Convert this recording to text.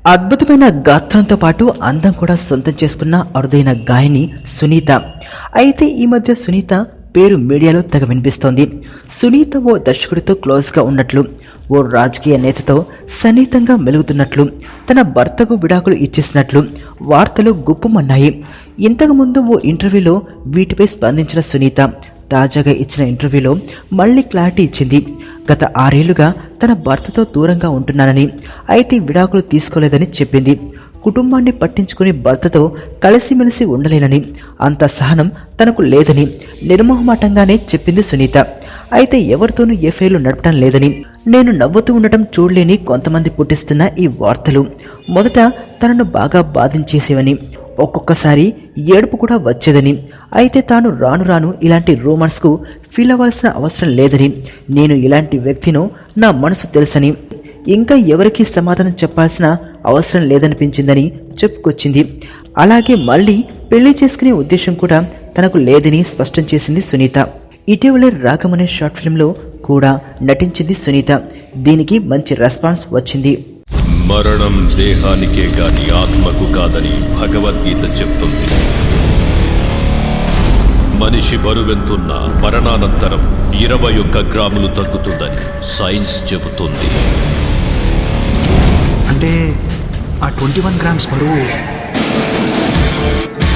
అద్భుతమైన గాత్రంతో పాటు అందం కూడా సొంతం చేసుకున్న అరుదైన గాయని సునీత. అయితే ఈ మధ్య సునీత పేరు మీడియాలో తెగ వినిపిస్తోంది. సునీత ఓ దర్శకుడితో క్లోజ్గా ఉన్నట్లు, ఓ రాజకీయ నేతతో సన్నిహితంగా మెలుగుతున్నట్లు, తన భర్తకు విడాకులు ఇచ్చేసినట్లు వార్తలు గుప్పుమన్నాయి. ఇంతకుముందు ఓ ఇంటర్వ్యూలో వీటిపై స్పందించిన సునీత తాజాగా ఇచ్చిన ఇంటర్వ్యూలో మళ్ళీ క్లారిటీ ఇచ్చింది. గత 6 ఏళ్లుగా తన భర్తతో దూరంగా ఉంటున్నానని, అయితే విడాకులు తీసుకోలేదని చెప్పింది. కుటుంబాన్ని పట్టించుకుని భర్తతో కలిసిమెలిసి ఉండలేనని, అంత సహనం తనకు లేదని నిర్మోహమాటంగానే చెప్పింది సునీత. అయితే ఎవరితోనూ ఎఫ్ఐఆర్లు నడపడం లేదని, నేను నవ్వుతూ ఉండటం చూడలేని కొంతమంది పుట్టిస్తున్న ఈ వార్తలు మొదట తనను బాగా బాధించేసేవని, ఒక్కొక్కసారి ఏడుపు కూడా వచ్చేదని, అయితే తాను రాను రాను ఇలాంటి రూమర్స్కు ఫీల్ అవ్వాల్సిన అవసరం లేదని, నేను ఇలాంటి వ్యక్తినో నా మనసు తెలుసని, ఇంకా ఎవరికీ సమాధానం చెప్పాల్సిన అవసరం లేదనిపించిందని చెప్పుకొచ్చింది. అలాగే మళ్ళీ పెళ్లి చేసుకునే ఉద్దేశం కూడా తనకు లేదని స్పష్టం చేసింది సునీత. ఇటీవలే రాగం అనే షార్ట్ ఫిల్మ్లో కూడా నటించింది సునీత. దీనికి మంచి రెస్పాన్స్ వచ్చింది. మరణం దేహానికే గాని ఆత్మకు కాదని భగవద్గీత చెప్తుంది. మనిషి బరువెంతున్న మరణానంతరం 21 గ్రాములు తగ్గుతుందని సైన్స్ చెబుతుంది. అంటే ఆ 21 గ్రామ్స్ బరువు